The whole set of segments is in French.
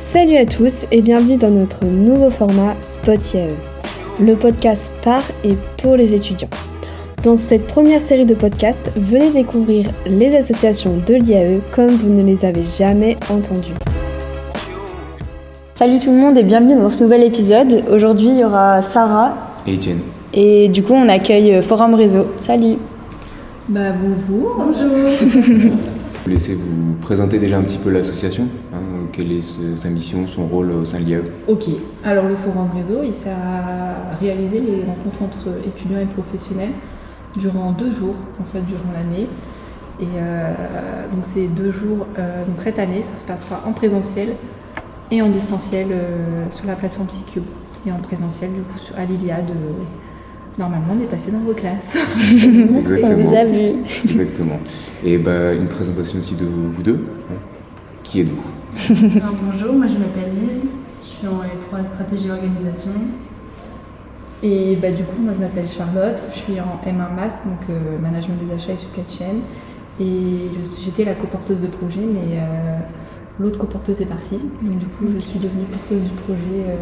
Salut à tous et bienvenue dans notre nouveau format Spot IAE, le podcast par et pour les étudiants. Dans cette première série de podcasts, venez découvrir les associations de l'IAE comme vous ne les avez jamais entendues. Salut tout le monde et bienvenue dans ce nouvel épisode. Aujourd'hui, il y aura Sarah et Jen. Et du coup, on accueille Forum Réseau. Salut. Bonjour. Je vais laisser vous présenter déjà un petit peu l'association. Quelle est sa mission, son rôle au sein de l'IAE? Ok, alors le Forum Réseau, il sert à réaliser les rencontres entre étudiants et professionnels durant 2 jours, en fait, durant l'année. Et donc ces 2 jours, donc cette année, ça se passera en présentiel et en distanciel sur la plateforme C-Cube. Et en présentiel, du coup, à l'Iliade, normalement, on est passé dans vos classes. Exactement. Vous avez vu. Exactement. Et une présentation aussi de vous deux. Qui êtes-vous? Alors, bonjour, moi je m'appelle Lise, je suis en L3 stratégie organisation. Et du coup, moi je m'appelle Charlotte, je suis en M1 Mass, donc management des achats et supply chain. Et j'étais la coporteuse de projet, mais l'autre coporteuse est partie. Donc du coup, je suis devenue porteuse du projet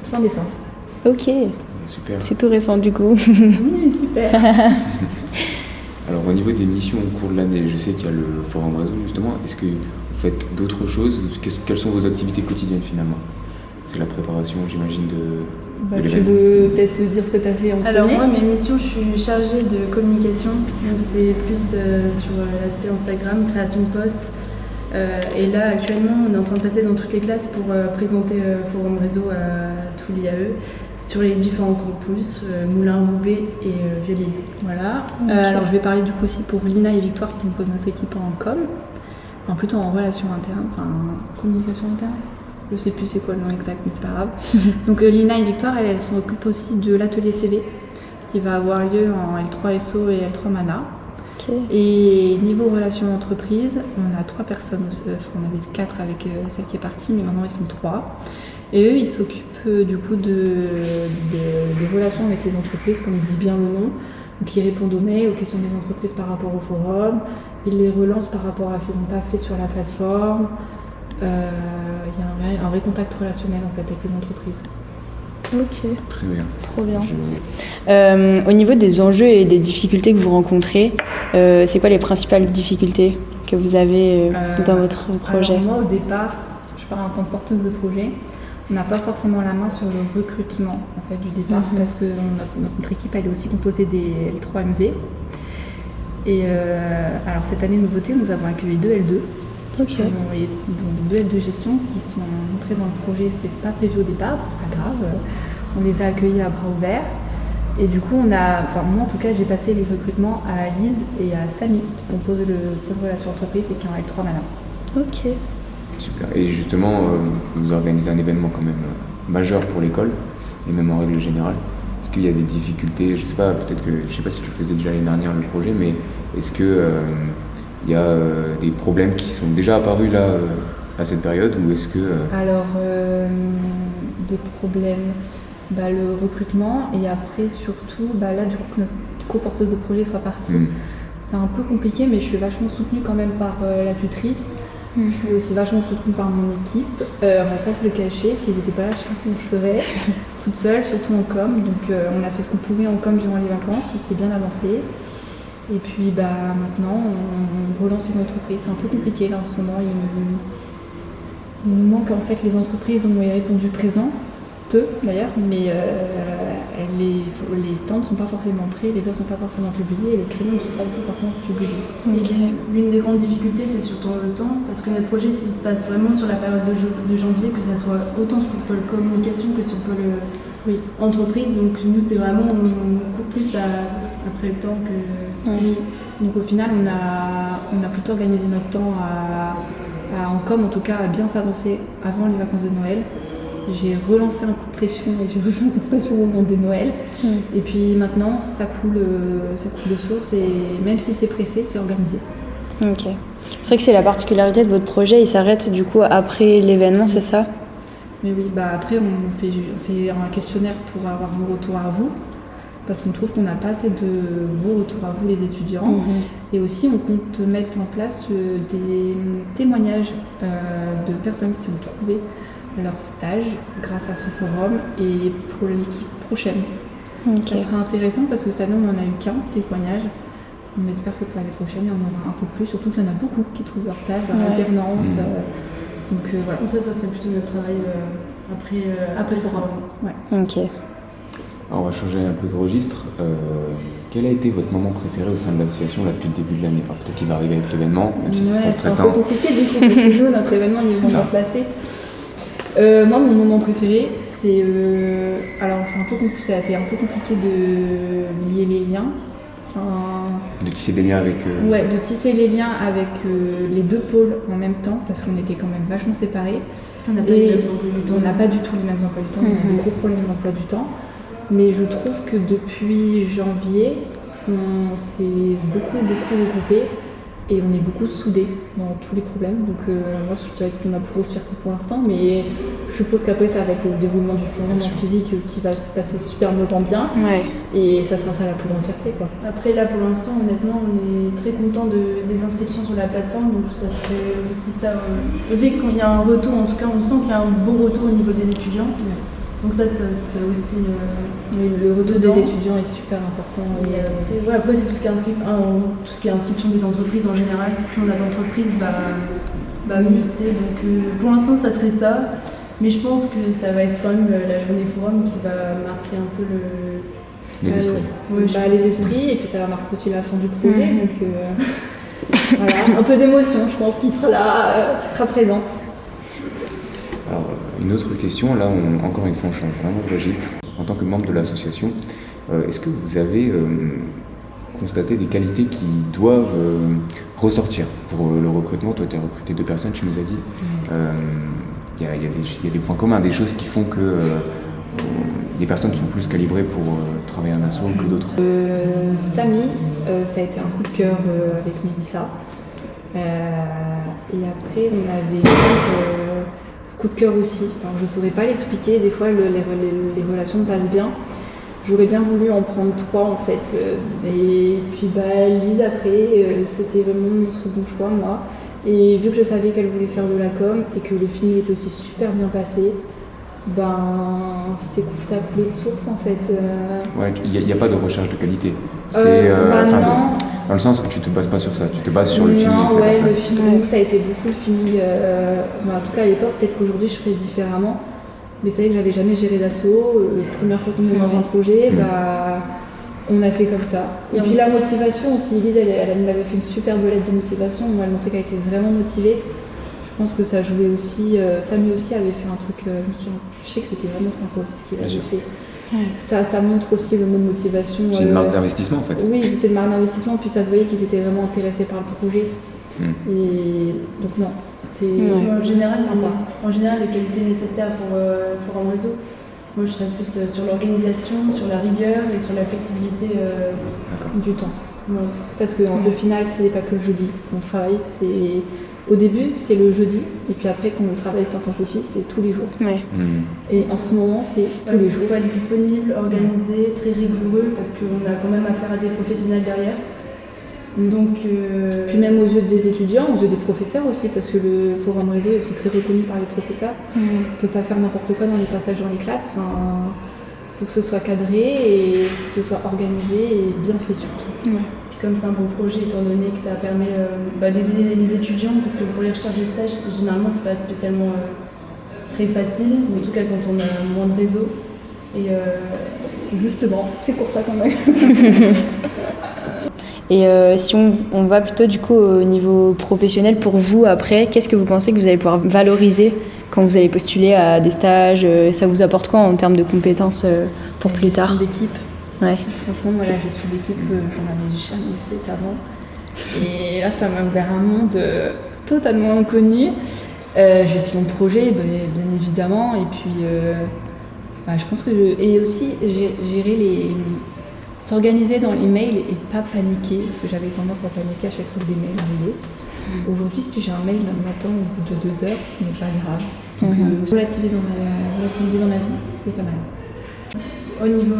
fin décembre. Ok, Super. c'est tout récent du coup. Oui, super. Alors au niveau des missions au cours de l'année, je sais qu'il y a le Forum Réseau justement. Est-ce que vous faites d'autres choses? Quelles sont vos activités quotidiennes finalement? C'est la préparation, j'imagine, de Tu l'événement. veux peut-être dire ce que tu as fait en Alors premier? moi mes missions, je suis chargée de communication, donc c'est plus sur l'aspect Instagram, création de posts. Et là actuellement on est en train de passer dans toutes les classes pour présenter Forum Réseau à tout l'IAE sur les différents campus, Moulins, Roubaix et Vélizy. Voilà. Ok. Alors je vais parler du coup aussi pour Lina et Victoire qui composent notre équipe en com, plutôt en relations internes, communication interne. Je sais plus c'est quoi le nom exact, mais c'est pas grave. Donc Lina et Victoire, elles s'occupent aussi de l'atelier CV qui va avoir lieu en L3 SO et L3 Mana. Ok. Et niveau relations entreprises, on a 3 personnes, on avait 4 avec celle qui est partie, mais maintenant ils sont 3. Et eux, ils s'occupent du coup des relations avec les entreprises, comme dit bien le nom. Donc ils répondent aux mails, aux questions des entreprises par rapport au forum, ils les relancent par rapport à ce qu'ils ont pas fait sur la plateforme. Il y a un vrai contact relationnel en fait avec les entreprises. Ok, Très bien. trop bien. Au niveau des enjeux et des difficultés que vous rencontrez, c'est quoi les principales difficultés que vous avez dans votre projet? Alors moi au départ, je parle en tant que porteuse de projet, on n'a pas forcément la main sur le recrutement en fait, du départ parce que notre équipe elle est aussi composée des L3 MV. Et alors cette année nouveauté, nous avons accueilli 2 L2. Ok. Donc 2 L2 gestion qui sont entrés dans le projet, c'était pas prévu au départ, c'est pas grave. On les a accueillis à bras ouverts. Et du coup, moi en tout cas, j'ai passé les recrutements à Lise et à Samy qui composent le pôle relations entreprise et qui ont L3 maintenant. Ok. Super. Et justement, vous organisez un événement quand même majeur pour l'école, et même en règle générale. Est-ce qu'il y a des difficultés? Je sais pas, je sais pas si tu faisais déjà l'année dernière le projet, mais est-ce que il y a des problèmes qui sont déjà apparus là à cette période, ou est-ce que Alors, des problèmes, le recrutement, et après surtout, là du coup que notre coporteuse de projet soit partie, c'est un peu compliqué, mais je suis vachement soutenue quand même par la tutrice. Je suis aussi vachement soutenue par mon équipe. On va pas se le cacher, s'ils n'étaient pas là, je sais pas comment je ferais, toute seule, surtout en com. Donc on a fait ce qu'on pouvait en com durant les vacances, on s'est bien avancé. Et puis maintenant, on relance les entreprises. C'est un peu compliqué là en ce moment. Il nous manque en fait les entreprises ont répondu présent, deux d'ailleurs, mais les stands ne sont pas forcément prêts, les offres ne sont pas forcément publiées et les créneaux ne sont pas du tout forcément publiés. Et l'une des grandes difficultés c'est surtout le temps, parce que notre projet se passe vraiment sur la période de janvier, que ça soit autant sur le pôle communication que sur le pôle entreprise. Donc nous c'est vraiment beaucoup plus après le temps que... Oui. Donc au final on a plutôt organisé notre temps en com, en tout cas à bien s'avancer avant les vacances de Noël. J'ai relancé un coup de pression et j'ai refait un coup de pression au moment de Noël. Et puis maintenant ça coule de source, et même si c'est pressé, c'est organisé. Ok. C'est vrai que c'est la particularité de votre projet, il s'arrête du coup après l'événement, c'est ça? Mais oui, après on fait un questionnaire pour avoir vos retours à vous parce qu'on trouve qu'on n'a pas assez de vos retours à vous les étudiants. Et aussi on compte mettre en place des témoignages de personnes qui ont trouvé leur stage grâce à ce forum et pour l'équipe prochaine. Ça sera intéressant parce que cette année on n'en a eu qu'un témoignage. On espère que pour l'année prochaine il y en aura un peu plus, surtout qu'il y en a beaucoup qui trouvent leur stage en alternance. Donc voilà. Donc ça serait plutôt notre travail après le forum. Ouais. Ok. Alors on va changer un peu de registre. Quel a été votre moment préféré au sein de l'association là, depuis le début de l'année? Alors peut-être qu'il va arriver avec l'événement, même si ce sera stressant. C'est un peu compliqué du coup, parce que nous, notre événement il est vraiment placé. Moi, mon moment préféré, c'est... alors ça a été un peu compliqué de lier les liens. De tisser des liens avec... Ouais, de tisser les liens avec les deux pôles en même temps, parce qu'on était quand même vachement séparés. On n'a pas les mêmes emplois du temps. On n'a pas du tout les mêmes emplois du temps, on a des gros problèmes d'emploi du temps. Mais je trouve que depuis janvier, on s'est beaucoup regroupés et on est beaucoup soudés dans tous les problèmes. Donc moi, je dirais que c'est ma plus grosse fierté pour l'instant, mais je suppose qu'après, c'est avec le déroulement du forum en physique qui va se passer superbement bien. Et ça sera ça la plus grande fierté, quoi. Après, là, pour l'instant, honnêtement, on est très content des inscriptions sur la plateforme. Donc ça serait aussi ça. Vu qu'il y a un retour, en tout cas, on sent qu'il y a un bon retour au niveau des étudiants. Donc ça serait aussi... le retour des étudiants est super important. Et après, c'est tout ce qui est inscription des entreprises en général. Plus on a d'entreprises, mieux c'est. Donc pour l'instant, ça serait ça. Mais je pense que ça va être quand même la journée forum qui va marquer un peu les esprits. Les esprits, et puis ça va marquer aussi la fin du projet. Donc voilà, un peu d'émotion, je pense, qui sera là, qui sera présente. Alors, une autre question, là, encore une fois, on change vraiment de registre. En tant que membre de l'association, est-ce que vous avez constaté des qualités qui doivent ressortir pour le recrutement? Toi, tu as recruté 2 personnes, tu nous as dit. Il y a des points communs, des choses qui font que des personnes sont plus calibrées pour travailler en asso que d'autres. Samy, ça a été un coup de cœur avec Mélissa. Et après, on avait coup de cœur aussi. Enfin, je ne saurais pas l'expliquer, des fois les relations passent bien. J'aurais bien voulu en prendre 3 en fait. Et puis Lise après, c'était vraiment mon second choix moi. Et vu que je savais qu'elle voulait faire de la com et que le film était aussi super bien passé, ça a coulé de source en fait. Ouais, il n'y a pas de recherche de qualité. Non. Dans le sens où tu te bases pas sur ça, tu te bases sur le feeling. Non, ouais, le feeling, ça a été beaucoup le feeling. En tout cas à l'époque, peut-être qu'aujourd'hui je ferais différemment. Mais c'est vrai que j'avais jamais géré d'asso. La première fois qu'on est dans un projet, on a fait comme ça. Et puis la motivation aussi, Elise, elle m'avait fait une superbe lettre de motivation. Moi, elle montrait qu'elle était vraiment motivée. Je pense que ça jouait aussi. Samy aussi avait fait un truc. Je sais que c'était vraiment sympa aussi ce qu'il avait fait. Ça montre aussi le mot de motivation. C'est une marque d'investissement en fait. Oui, c'est une marque d'investissement, puis ça se voyait qu'ils étaient vraiment intéressés par le projet. Et donc non, c'était en général, les qualités nécessaires pour Forum Réseau. Moi je serais plus sur l'organisation, sur la rigueur et sur la flexibilité du temps. Ouais. Parce que au final, ce n'est pas que le jeudi qu'on travaille, au début, c'est le jeudi, et puis après, quand le travail s'intensifie, c'est tous les jours. Et en ce moment, c'est tous les jours. Il faut être disponible, organisé, très rigoureux, parce qu'on a quand même affaire à des professionnels derrière. Donc, Puis même aux yeux des étudiants, aux yeux des professeurs aussi, parce que le Forum Réseau est aussi très reconnu par les professeurs. On ne peut pas faire n'importe quoi dans les passages dans les classes. Il faut que ce soit cadré et que ce soit organisé et bien fait surtout. Comme c'est un bon projet, étant donné que ça permet d'aider les étudiants, parce que pour les recherches de stage, généralement, c'est pas spécialement très facile, en tout cas quand on a moins de réseau. Et justement, c'est pour ça qu'on a. Et si on va plutôt du coup au niveau professionnel, pour vous après, qu'est-ce que vous pensez que vous allez pouvoir valoriser quand vous allez postuler à des stages? Ça vous apporte quoi en termes de compétences pour plus tard? L'équipe. Ouais. Franchement, moi, la gestion d'équipe, j'en avais jamais fait avant. Et là, ça m'a ouvert un monde totalement inconnu. Gestion de projet, bien évidemment. Et puis, je pense que... Et aussi, gérer s'organiser dans les mails et pas paniquer. Parce que j'avais tendance à paniquer à chaque fois que des mails arrivaient. Aujourd'hui, si j'ai un mail le matin au bout de 2 heures, ce n'est pas grave. Donc, relativiser dans ma vie, c'est pas mal. au niveau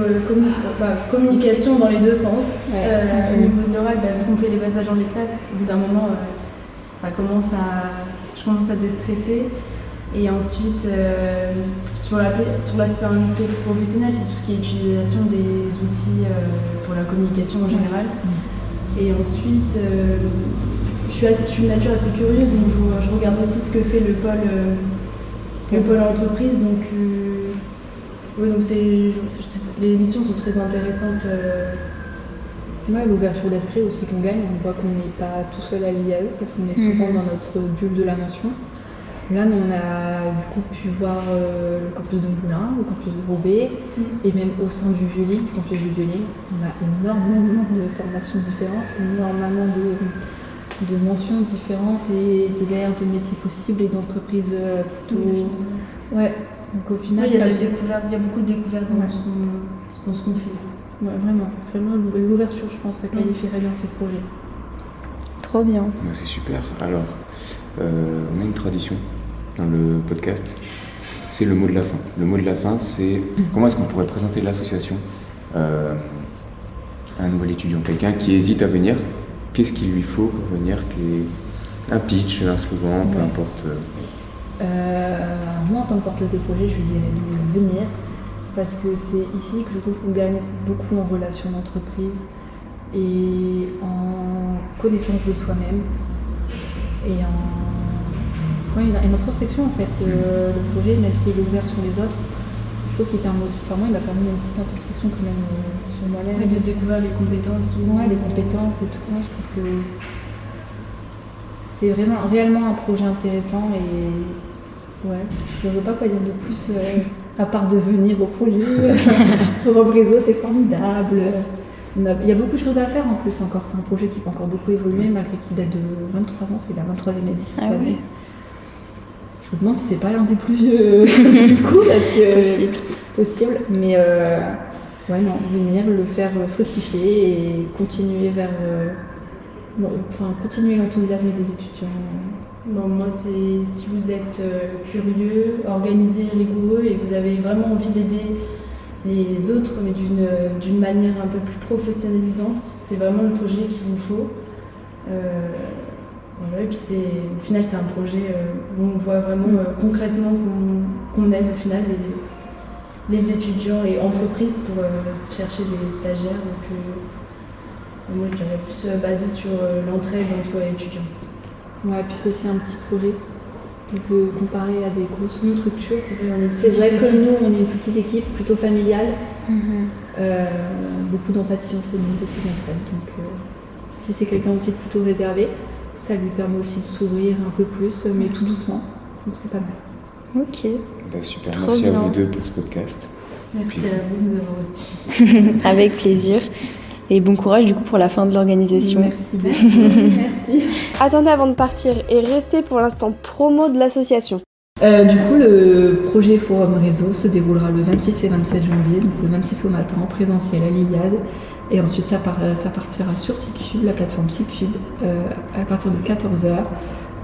communication dans les deux sens. Ouais. Au niveau de l'oral, vu qu'on fait les passages dans les classes, au bout d'un moment, je commence à déstresser. Et ensuite, sur l'aspect professionnel, c'est tout ce qui est utilisation des outils pour la communication en général. Et ensuite, je suis de nature assez curieuse, donc je regarde aussi ce que fait le pôle entreprise. Donc, les missions sont très intéressantes. L'ouverture d'esprit aussi qu'on gagne, on voit qu'on n'est pas tout seul à l'IAE parce qu'on est souvent dans notre bulle de la mention. Là, on a du coup pu voir le campus de Moulins, le campus de Roubaix, et même au sein du campus du Vieux-Lille, on a énormément de formations différentes, énormément de mentions différentes et d'aires de métiers possibles et d'entreprises plutôt. Ouais, donc au final. Il y a beaucoup de découvertes dans ce qu'on fait. Ouais, vraiment l'ouverture, je pense, ça qualifierait bien ce projet. Trop bien. C'est super. Alors, on a une tradition dans le podcast, c'est le mot de la fin. Le mot de la fin, c'est comment est-ce qu'on pourrait présenter l'association à un nouvel étudiant, quelqu'un qui hésite à venir, qu'est-ce qu'il lui faut pour venir, un pitch, un slogan, peu importe. Moi, en tant que porteuse de projet, je lui dirais de venir parce que c'est ici que je trouve qu'on gagne beaucoup en relations d'entreprise et en connaissance de soi-même et une introspection en fait. Le projet, même s'il est ouvert sur les autres, je trouve qu'il permet aussi, moi il m'a permis une petite introspection quand même sur moi-même. De découvrir les compétences. Les compétences et tout. Moi je trouve que c'est réellement un projet intéressant et je ne veux pas quoi dire de plus à part de venir au projet. Forum Réseau, c'est formidable. Il y a beaucoup de choses à faire en plus encore. C'est un projet qui peut encore beaucoup évoluer malgré qu'il date de 23 ans, c'est la 23e édition cette année. Je me demande si c'est pas l'un des plus vieux du coup. Possible. Mais venir le faire fructifier et continuer continuer l'enthousiasme des étudiants. Moi, c'est si vous êtes curieux, organisé, rigoureux et que vous avez vraiment envie d'aider les autres, mais d'une manière un peu plus professionnalisante, c'est vraiment le projet qu'il vous faut. Et puis au final, c'est un projet où on voit vraiment concrètement qu'on aide au final les étudiants et entreprises pour chercher des stagiaires. Donc, moi, je dirais plus basé sur l'entraide entre étudiants. Ouais, puis c'est aussi un petit projet. Donc, comparé à des grosses structures, c'est vrai que nous, on est une petite équipe plutôt familiale. Beaucoup d'empathie entre nous, beaucoup d'entraide. Donc, si c'est quelqu'un aussi plutôt réservé, ça lui permet aussi de s'ouvrir un peu plus, mais tout doucement. Donc, c'est pas mal. Ok. Super, trop merci bien. à vous deux pour ce podcast. Merci à vous de nous avoir reçus. Avec plaisir. Et bon courage du coup pour la fin de l'organisation. Merci. Merci. Attendez avant de partir et restez pour l'instant promo de l'association. Du coup, le projet Forum Réseau se déroulera le 26 et 27 janvier, donc le 26 au matin, en présentiel à l'Iliade. Et ensuite, ça partira sur SyCube, la plateforme SyCube, à partir de 14h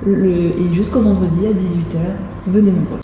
et jusqu'au vendredi à 18h. Venez nombreux.